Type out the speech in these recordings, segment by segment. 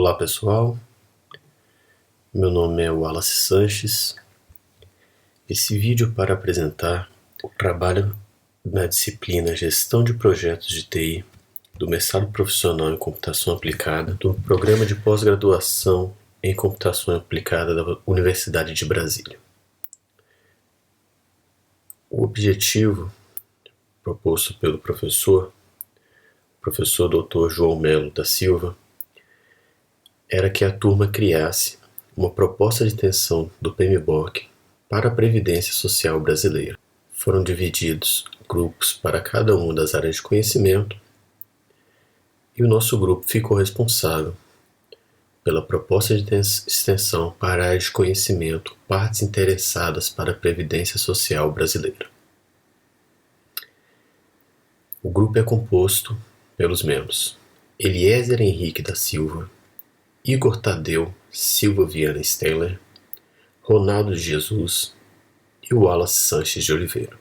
Olá pessoal, meu nome é Wallace Sanches. Esse vídeo para apresentar o trabalho na disciplina Gestão de Projetos de TI do mestrado profissional em Computação Aplicada do Programa de Pós-Graduação em Computação Aplicada da Universidade de Brasília. O objetivo proposto pelo professor Dr. João Melo da Silva, era que a turma criasse uma proposta de extensão do PMBOK para a Previdência Social brasileira. Foram divididos grupos para cada uma das áreas de conhecimento e o nosso grupo ficou responsável pela proposta de extensão para a área de conhecimento Partes Interessadas para a Previdência Social brasileira. O grupo é composto pelos membros Eliezer Henrique da Silva, Igor Tadeu Silva Viana Steller, Ronaldo de Jesus e Wallace Sanches de Oliveira.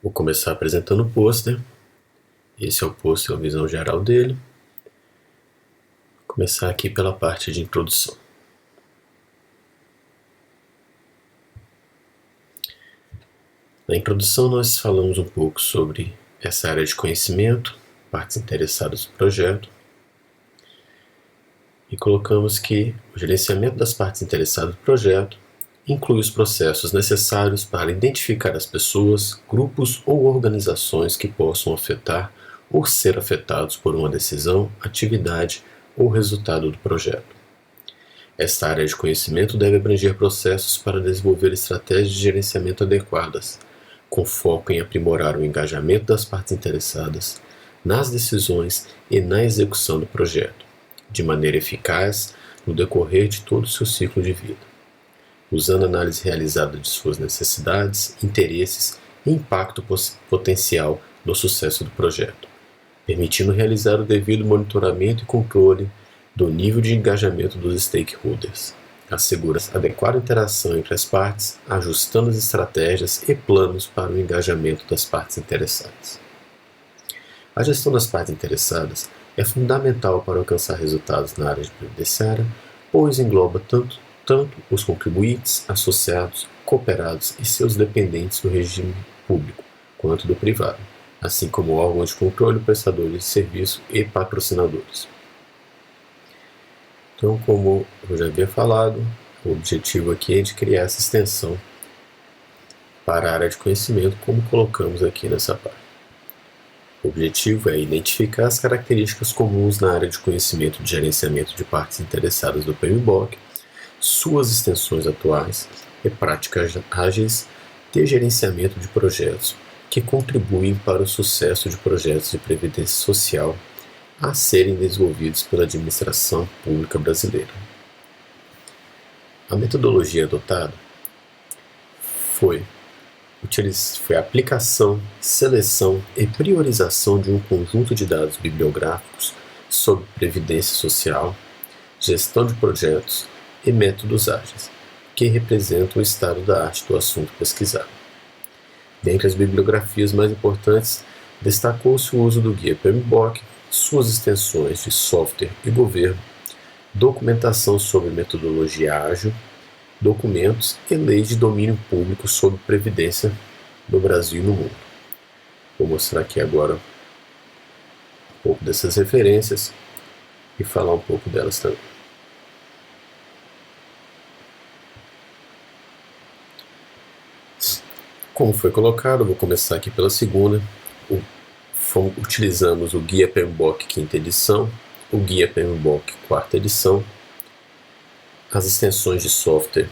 Vou começar apresentando o pôster. Esse é o pôster, a visão geral dele. Vou começar aqui pela parte de introdução. Na introdução nós falamos um pouco sobre essa área de conhecimento, partes interessadas do projeto, e colocamos que o gerenciamento das partes interessadas do projeto inclui os processos necessários para identificar as pessoas, grupos ou organizações que possam afetar ou ser afetados por uma decisão, atividade ou resultado do projeto. Esta área de conhecimento deve abranger processos para desenvolver estratégias de gerenciamento adequadas, com foco em aprimorar o engajamento das partes interessadas nas decisões e na execução do projeto, de maneira eficaz no decorrer de todo o seu ciclo de vida, usando a análise realizada de suas necessidades, interesses e impacto potencial no sucesso do projeto, permitindo realizar o devido monitoramento e controle do nível de engajamento dos stakeholders, assegura adequada interação entre as partes, ajustando as estratégias e planos para o engajamento das partes interessadas. A gestão das partes interessadas é fundamental para alcançar resultados na área previdenciária, pois engloba tanto os contribuintes, associados, cooperados e seus dependentes do regime público quanto do privado, assim como órgãos de controle, prestadores de serviço e patrocinadores. Então, como eu já havia falado, o objetivo aqui é de criar essa extensão para a área de conhecimento, como colocamos aqui nessa parte. O objetivo é identificar as características comuns na área de conhecimento de gerenciamento de partes interessadas do PMBOK, suas extensões atuais e práticas ágeis de gerenciamento de projetos que contribuem para o sucesso de projetos de previdência social a serem desenvolvidos pela administração pública brasileira. A metodologia adotada foi a aplicação, seleção e priorização de um conjunto de dados bibliográficos sobre previdência social, gestão de projetos e métodos ágeis, que representam o estado da arte do assunto pesquisado. Dentre as bibliografias mais importantes, destacou-se o uso do guia PMBOK, suas extensões de software e governo, documentação sobre metodologia ágil, documentos e leis de domínio público sobre previdência no Brasil e no mundo. Vou mostrar aqui agora um pouco dessas referências e falar um pouco delas também. Como foi colocado, vou começar aqui pela segunda. Utilizamos o Guia PMBOK quinta edição, o Guia PMBOK quarta edição, as extensões de software,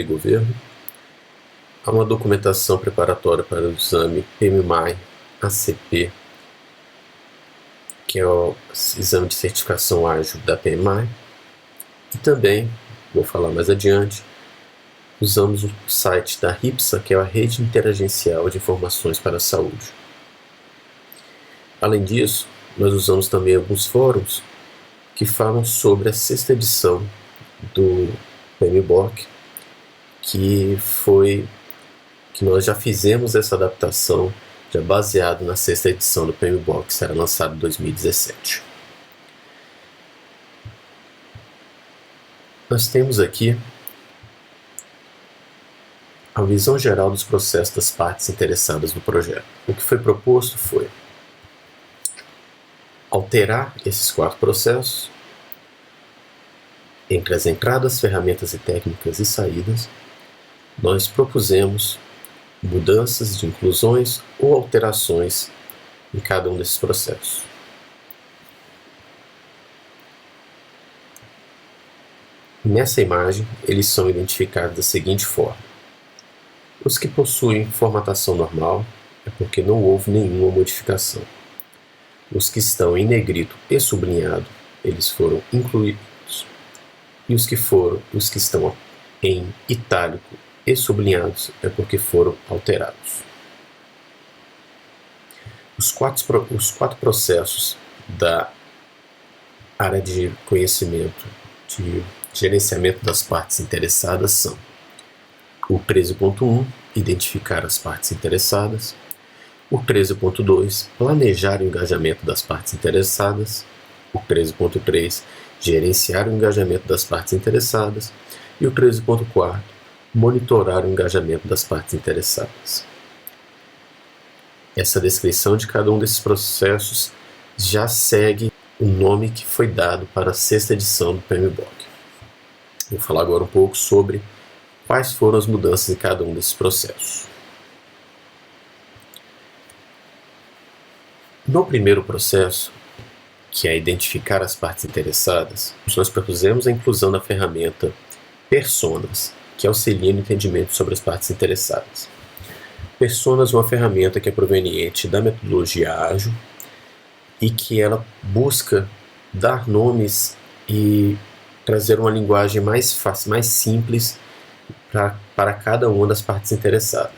e governo, há uma documentação preparatória para o exame PMI-ACP, que é o exame de certificação ágil da PMI, e também, vou falar mais adiante, usamos o site da RIPSA, que é a Rede Interagencial de Informações para a Saúde. Além disso, nós usamos também alguns fóruns que falam sobre a sexta edição do PMBOK, que nós já fizemos essa adaptação já baseado na sexta edição do PMBOK, que será lançado em 2017. Nós temos aqui a visão geral dos processos das partes interessadas no projeto. O que foi proposto foi alterar esses 4 processos entre as entradas, ferramentas e técnicas e saídas. Nós propusemos mudanças de inclusões ou alterações em cada um desses processos. Nessa imagem, eles são identificados da seguinte forma. Os que possuem formatação normal é porque não houve nenhuma modificação. Os que estão em negrito e sublinhado, eles foram incluídos. E os que estão em itálico e sublinhados é porque foram alterados. Os quatro processos da área de conhecimento de gerenciamento das partes interessadas são o 13.1, identificar as partes interessadas, o 13.2, planejar o engajamento das partes interessadas, o 13.3, gerenciar o engajamento das partes interessadas e o 13.4, monitorar o engajamento das partes interessadas. Essa descrição de cada um desses processos já segue o nome que foi dado para a sexta edição do PMBOK. Vou falar agora um pouco sobre quais foram as mudanças em cada um desses processos. No primeiro processo, que é identificar as partes interessadas, nós propusemos a inclusão da ferramenta Personas, que auxilia no entendimento sobre as partes interessadas. Personas é uma ferramenta que é proveniente da metodologia ágil e que ela busca dar nomes e trazer uma linguagem mais fácil, mais simples para cada uma das partes interessadas.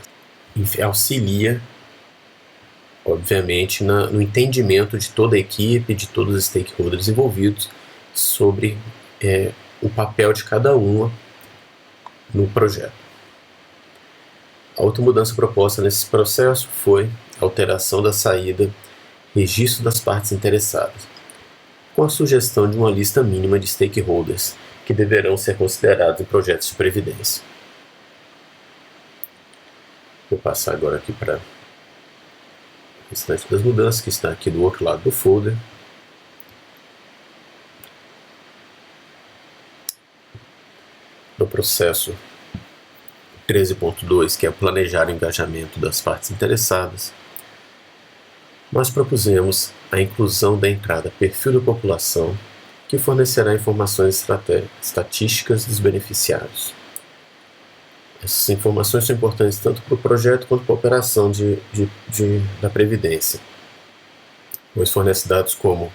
E auxilia, obviamente, no entendimento de toda a equipe, de todos os stakeholders envolvidos sobre o papel de cada uma no projeto. A outra mudança proposta nesse processo foi a alteração da saída registro das partes interessadas, com a sugestão de uma lista mínima de stakeholders que deverão ser considerados em projetos de previdência. Vou passar agora aqui para o restante das mudanças, que está aqui do outro lado do folder. No processo 13.2, que é planejar o engajamento das partes interessadas, nós propusemos a inclusão da entrada perfil da população, que fornecerá informações estatísticas dos beneficiários. Essas informações são importantes tanto para o projeto quanto para a operação da Previdência, pois fornece dados como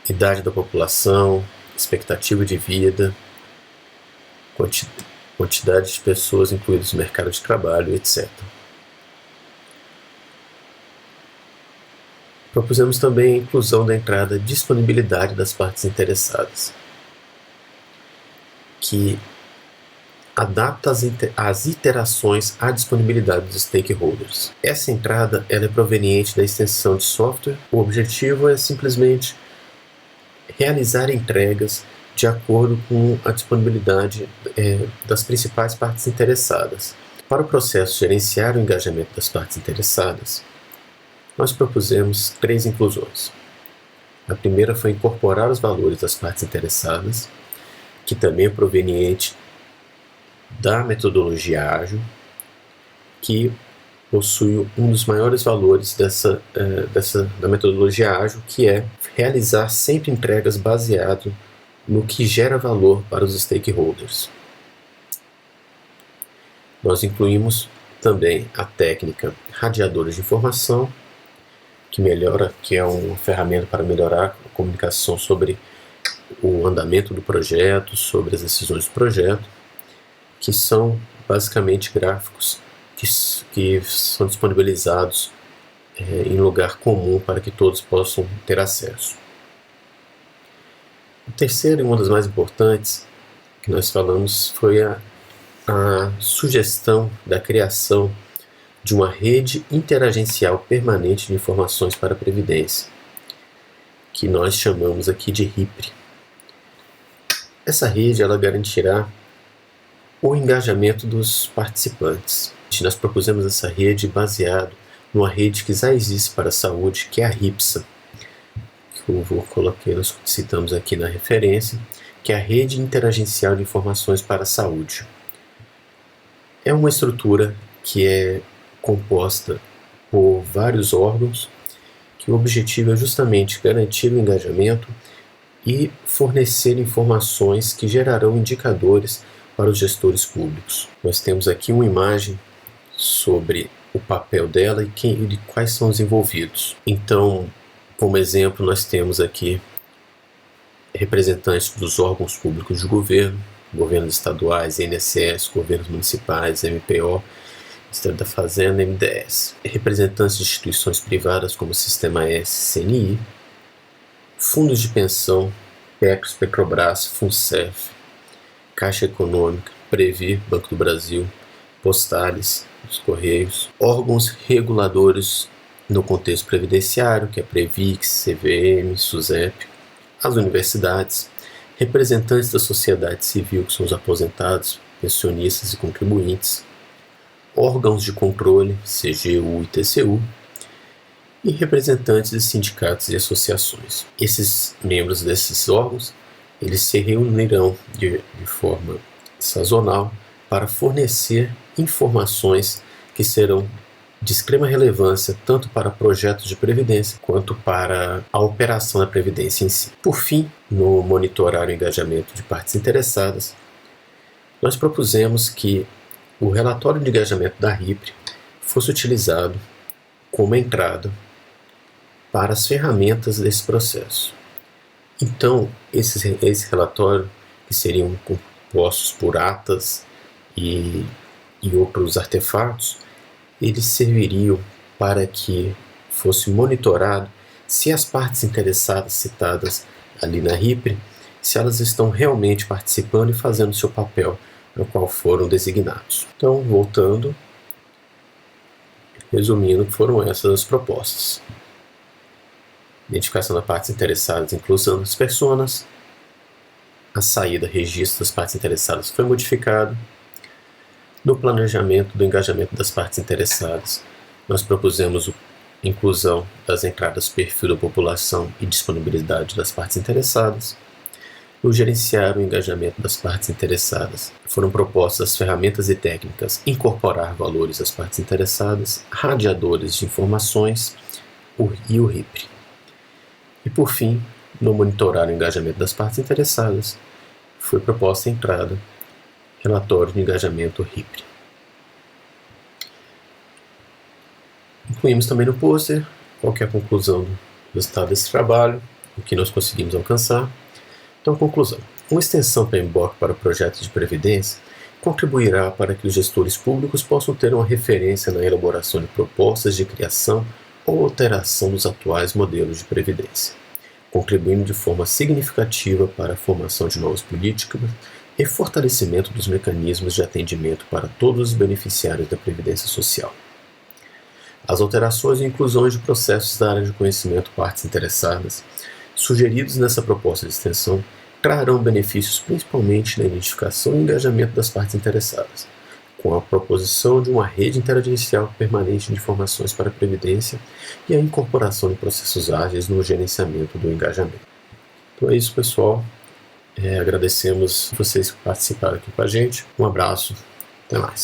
idade da população, expectativa de vida, quantidade de pessoas incluídas no mercado de trabalho, etc. Propusemos também a inclusão da entrada disponibilidade das partes interessadas, que adapta as iterações à disponibilidade dos stakeholders. Essa entrada ela é proveniente da extensão de software. O objetivo é simplesmente realizar entregas de acordo com a disponibilidade das principais partes interessadas. Para o processo gerenciar o engajamento das partes interessadas, nós propusemos 3 inclusões. A primeira foi incorporar os valores das partes interessadas, que também é proveniente da metodologia ágil, que possui um dos maiores valores da metodologia ágil, que é realizar sempre entregas baseado no que gera valor para os stakeholders. Nós incluímos também a técnica radiadores de informação, que é uma ferramenta para melhorar a comunicação sobre o andamento do projeto, sobre as decisões do projeto, que são basicamente gráficos que são disponibilizados em lugar comum para que todos possam ter acesso. O terceiro e uma das mais importantes que nós falamos foi a sugestão da criação de uma rede interagencial permanente de informações para a Previdência, que nós chamamos aqui de RIPRE. Essa rede ela garantirá o engajamento dos participantes. Nós propusemos essa rede baseado numa rede que já existe para a saúde, que é a RIPSA, que nós citamos aqui na referência, que é a Rede Interagencial de Informações para a Saúde. É uma estrutura que é composta por vários órgãos, que o objetivo é justamente garantir o engajamento e fornecer informações que gerarão indicadores para os gestores públicos. Nós temos aqui uma imagem sobre o papel dela e quais são os envolvidos. Então, como exemplo, nós temos aqui representantes dos órgãos públicos de governo, governos estaduais, INSS, governos municipais, MPO, Ministério da Fazenda, MDS, representantes de instituições privadas como o Sistema S, CNI, fundos de pensão, Petros, Petrobras, FUNCEF, Caixa Econômica, Previ, Banco do Brasil, Postales, os Correios, órgãos reguladores no contexto previdenciário, que é Previx, CVM, SUSEP, as universidades, representantes da sociedade civil, que são os aposentados, pensionistas e contribuintes, órgãos de controle, CGU e TCU, e representantes de sindicatos e associações. Esses membros desses órgãos, eles se reunirão de forma sazonal para fornecer informações que serão de extrema relevância tanto para projetos de previdência quanto para a operação da previdência em si. Por fim, no monitorar o engajamento de partes interessadas, nós propusemos que o relatório de engajamento da RIPRE fosse utilizado como entrada para as ferramentas desse processo. Então, esse relatório, que seriam compostos por atas e outros artefatos, eles serviriam para que fosse monitorado se as partes interessadas citadas ali na RIPRE, se elas estão realmente participando e fazendo seu papel no qual foram designados. Então, voltando, resumindo, foram essas as propostas. Identificação das partes interessadas, inclusão das pessoas, a saída, registro das partes interessadas foi modificado. No planejamento do engajamento das partes interessadas, nós propusemos a inclusão das entradas perfil da população e disponibilidade das partes interessadas. No gerenciar o engajamento das partes interessadas, foram propostas as ferramentas e técnicas incorporar valores às partes interessadas, radiadores de informações e o RIPRE. E por fim, no monitorar o engajamento das partes interessadas, foi proposta a entrada relatório de engajamento RIPRE. Incluímos também no pôster qual que é a conclusão do resultado desse trabalho, o que nós conseguimos alcançar. Então, conclusão. Uma extensão PMBOK para projetos de previdência contribuirá para que os gestores públicos possam ter uma referência na elaboração de propostas de criação ou alteração dos atuais modelos de previdência, contribuindo de forma significativa para a formação de novas políticas e fortalecimento dos mecanismos de atendimento para todos os beneficiários da Previdência Social. As alterações e inclusões de processos da área de conhecimento partes interessadas, sugeridos nessa proposta de extensão, trarão benefícios principalmente na identificação e engajamento das partes interessadas, com a proposição de uma rede interagencial permanente de informações para a Previdência e a incorporação de processos ágeis no gerenciamento do engajamento. Então é isso, pessoal. Agradecemos vocês que participaram aqui com a gente. Um abraço, até mais.